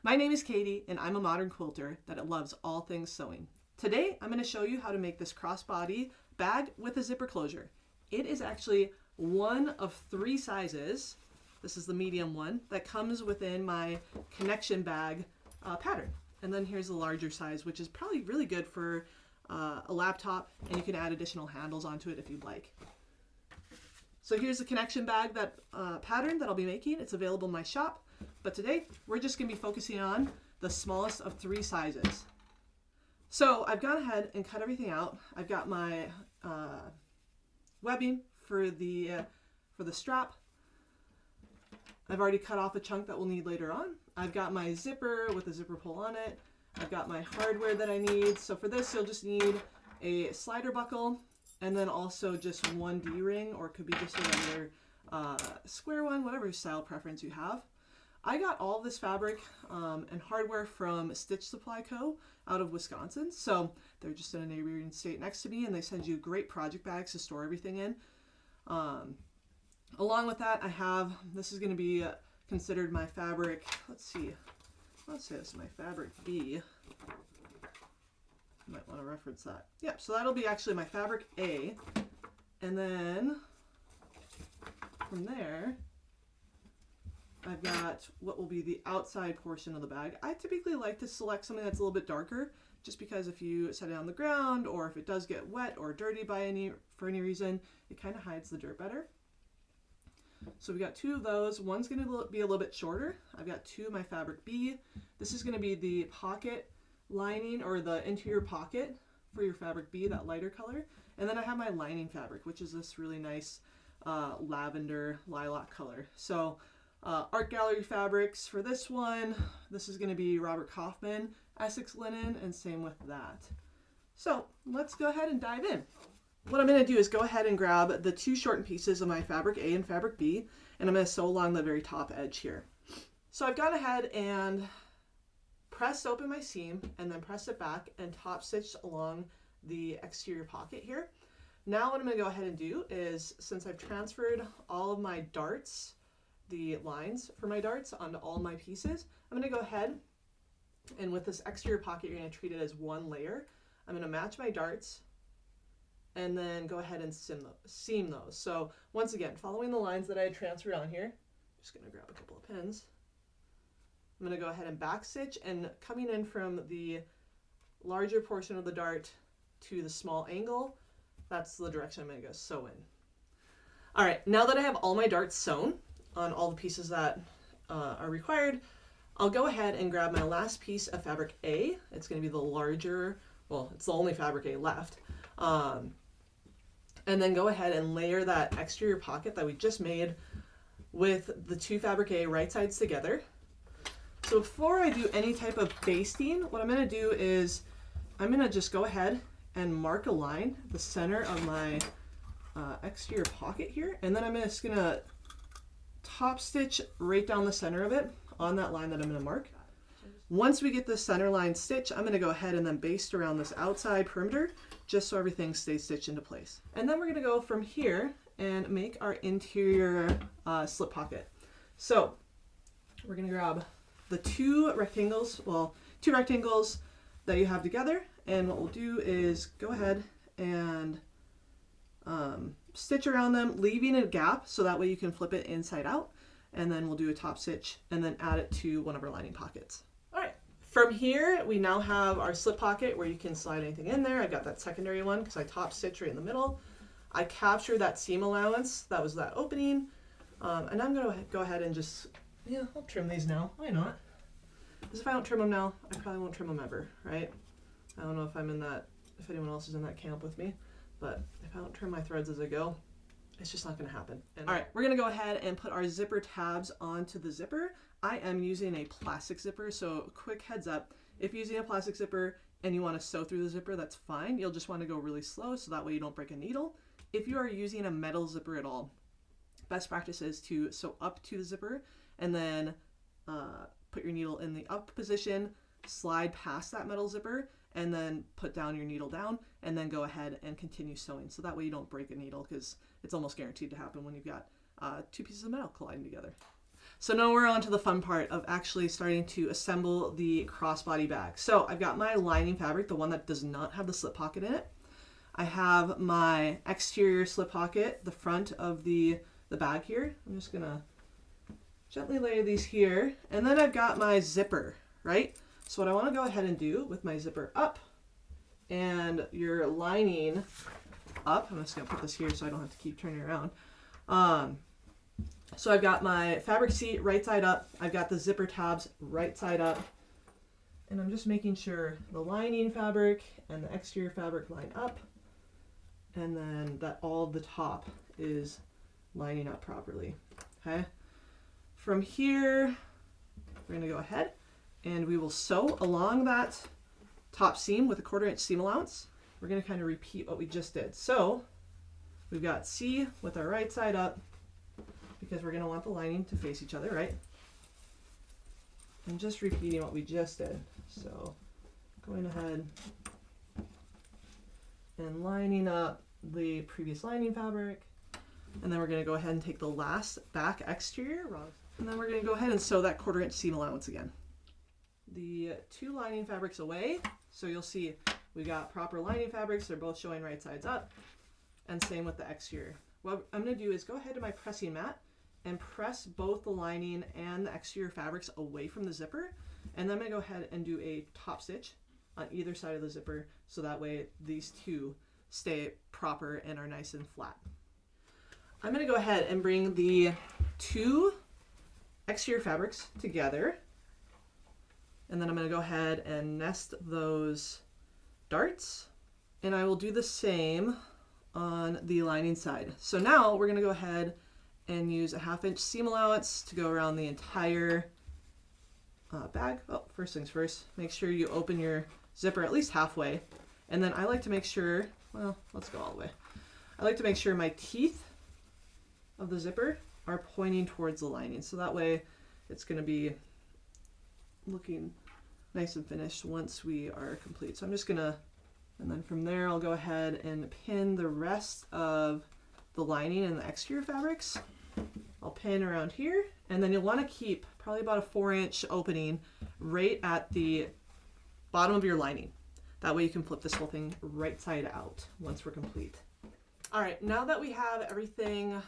My name is Katie and I'm a modern quilter that loves all things sewing. Today I'm going to show you how to make this crossbody bag with a zipper closure. It is actually one of three sizes. This is the medium one that comes within my connection bag pattern. And then here's the larger size, which is probably really good for a laptop, and you can add additional handles onto it if you'd like. So here's the connection bag pattern that I'll be making. It's available in my shop. But today we're just going to be focusing on the smallest of three sizes. So I've gone ahead and cut everything out. I've got my webbing for the strap. I've already cut off a chunk that we'll need later on. I've got my zipper with a zipper pull on it. I've got my hardware that I need. So for this, you'll just need a slider buckle and then also just one D-ring, or it could be just a regular square one, whatever style preference you have. I got all this fabric and hardware from Stitch Supply Co. out of Wisconsin. So they're just in a neighboring state next to me, and they send you great project bags to store everything in. Along with that, this is going to be considered my fabric. Let's see. Let's say this is my fabric B. Might want to reference that. Yeah, so that'll be actually my fabric A. And then from there, I've got what will be the outside portion of the bag. I typically like to select something that's a little bit darker, just because if you set it on the ground or if it does get wet or dirty for any reason, it kind of hides the dirt better. So we got two of those. One's going to be a little bit shorter. I've got two of my fabric B. This is going to be the pocket lining, or the interior pocket for your fabric B, that lighter color. And then I have my lining fabric, which is this really nice lavender lilac color. So Art Gallery fabrics for this one. This is going to be Robert Kaufman Essex linen, and same with that. So let's go ahead and dive in. What I'm going to do is go ahead and grab the two shortened pieces of my fabric A and fabric B, and I'm going to sew along the very top edge here. So I've gone ahead and pressed open my seam and then pressed it back and top stitched along the exterior pocket here. Now what I'm going to go ahead and do is, since I've transferred all of my darts, the lines for my darts, onto all my pieces, I'm going to go ahead and with this exterior pocket, you're going to treat it as one layer. I'm going to match my darts and then go ahead and seam those. So once again, following the lines that I had transferred on here, just going to grab a couple of pins. I'm going to go ahead and back stitch, and coming in from the larger portion of the dart to the small angle, that's the direction I'm going to go sew in. All right, now that I have all my darts sewn on all the pieces that are required, I'll go ahead and grab my last piece of fabric A. It's going to be the larger, well, it's the only fabric A left. And then go ahead and layer that exterior pocket that we just made with the two fabric A right sides together. So before I do any type of basting, what I'm going to do is I'm going to just go ahead and mark a line at the center of my exterior pocket here, and then I'm just going to top stitch right down the center of it on that line that I'm going to mark. Once we get the center line stitch, I'm going to go ahead and then baste around this outside perimeter just so everything stays stitched into place. And then we're going to go from here and make our interior slip pocket. So we're going to grab the two rectangles that you have together, and what we'll do is go ahead and stitch around them, leaving a gap so that way you can flip it inside out, and then we'll do a top stitch and then add it to one of our lining pockets. All right, from here we now have our slip pocket where you can slide anything in there. I've got that secondary one because I top stitch right in the middle. I captured that seam allowance, that was that opening, and I'm going to go ahead and just, I'll trim these now. Why not? Because if I don't trim them now, I probably won't trim them ever, right? I don't know if if anyone else is in that camp with me, but if I don't trim my threads as I go, it's just not going to happen. All right, we're going to go ahead and put our zipper tabs onto the zipper. I am using a plastic zipper, so quick heads up, if you're using a plastic zipper and you want to sew through the zipper, that's fine. You'll just want to go really slow so that way you don't break a needle. If you are using a metal zipper at all, best practice is to sew up to the zipper and then put your needle in the up position, slide past that metal zipper, and then put down your needle down, and then go ahead and continue sewing. So that way you don't break a needle, because it's almost guaranteed to happen when you've got two pieces of metal colliding together. So now we're on to the fun part of actually starting to assemble the crossbody bag. So I've got my lining fabric, the one that does not have the slip pocket in it. I have my exterior slip pocket, the front of the bag here. I'm just gonna gently lay these here. And then I've got my zipper, right? So what I wanna go ahead and do with my zipper up and your lining up, I'm just gonna put this here so I don't have to keep turning around. So I've got my fabric seat right side up. I've got the zipper tabs right side up. And I'm just making sure the lining fabric and the exterior fabric line up. And then that all the top is lining up properly, okay? From here, we're gonna go ahead and we will sew along that top seam with a 1/4 inch seam allowance. We're gonna kind of repeat what we just did. So we've got C with our right side up, because we're going to want the lining to face each other, right? And just repeating what we just did. So going ahead and lining up the previous lining fabric. And then we're going to go ahead and take the last back exterior, and then we're going to go ahead and sew that 1/4 inch seam allowance again. The two lining fabrics away, so you'll see we got proper lining fabrics. They're both showing right sides up, and same with the exterior. What I'm going to do is go ahead to my pressing mat and press both the lining and the exterior fabrics away from the zipper. And then I'm gonna go ahead and do a top stitch on either side of the zipper, so that way these two stay proper and are nice and flat. I'm gonna go ahead and bring the two exterior fabrics together. And then I'm gonna go ahead and nest those darts. And I will do the same on the lining side. So now we're gonna go ahead and use a 1/2 inch seam allowance to go around the entire bag. Oh, first things first, make sure you open your zipper at least halfway. And then I like to make sure, well, let's go all the way. I like to make sure my teeth of the zipper are pointing towards the lining. So that way it's gonna be looking nice and finished once we are complete. So I'm just gonna, and then from there I'll go ahead and pin the rest of the lining and the exterior fabrics. I'll pin around here, and then you'll want to keep probably about a 4 inch opening right at the bottom of your lining. That way you can flip this whole thing right side out once we're complete. All right, now that we have everything,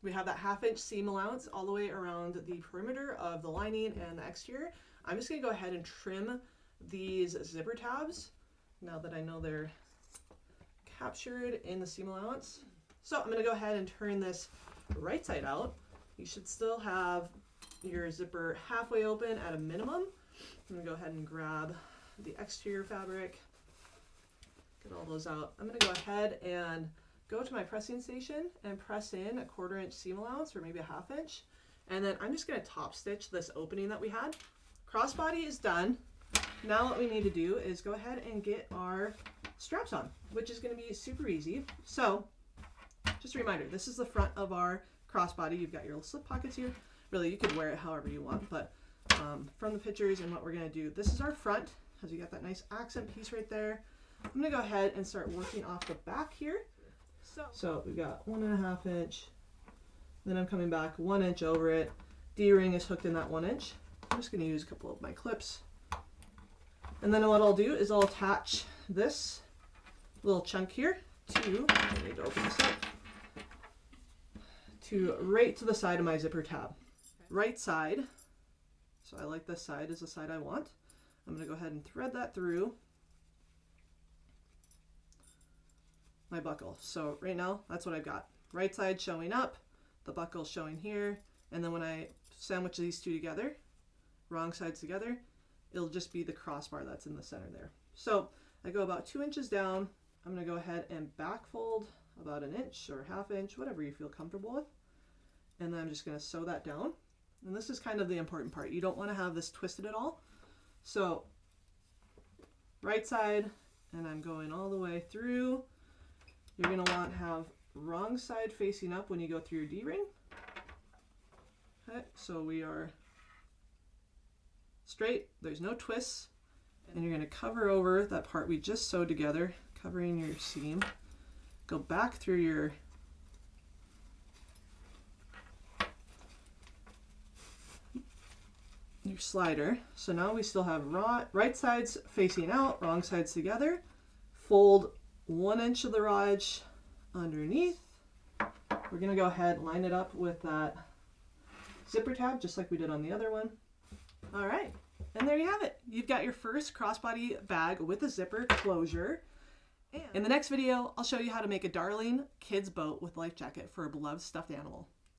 we have that 1/2 inch seam allowance all the way around the perimeter of the lining and the exterior. I'm just gonna go ahead and trim these zipper tabs now that I know they're captured in the seam allowance. So I'm gonna go ahead and turn this right side out. You should still have your zipper halfway open at a minimum. I'm gonna go ahead and grab the exterior fabric, get all those out. I'm gonna go ahead and go to my pressing station and press in a 1/4 inch seam allowance, or maybe a 1/2 inch. And then I'm just gonna top stitch this opening that we had. Crossbody is done. Now what we need to do is go ahead and get our straps on, which is gonna be super easy. So just a reminder, this is the front of our crossbody. You've got your little slip pockets here. Really, you could wear it however you want, but from the pictures and what we're gonna do, this is our front, as you got that nice accent piece right there. I'm gonna go ahead and start working off the back here. So we've got 1.5 inch, then I'm coming back 1 inch over it. D-ring is hooked in that 1 inch. I'm just gonna use a couple of my clips. And then what I'll do is I'll attach this little chunk here to, I need to open this up, to right to the side of my zipper tab. Right side, so I like this side is the side I want. I'm gonna go ahead and thread that through my buckle. So right now, that's what I've got. Right side showing up, the buckle showing here, and then when I sandwich these two together, wrong sides together, it'll just be the crossbar that's in the center there. So I go about 2 inches down. I'm gonna go ahead and back fold about 1 inch or 1/2 inch, whatever you feel comfortable with. And then I'm just gonna sew that down. And this is kind of the important part. You don't wanna have this twisted at all. So right side, and I'm going all the way through. You're gonna want to have wrong side facing up when you go through your D-ring. Okay, so we are straight, there's no twists, and you're gonna cover over that part we just sewed together, covering your seam. Go back through your your slider. So now we still have right sides facing out, wrong sides together. Fold 1 inch of the raw edge underneath. We're going to go ahead and line it up with that zipper tab, just like we did on the other one. All right, and there you have it. You've got your first crossbody bag with a zipper closure. And in the next video, I'll show you how to make a darling kid's boat with life jacket for a beloved stuffed animal.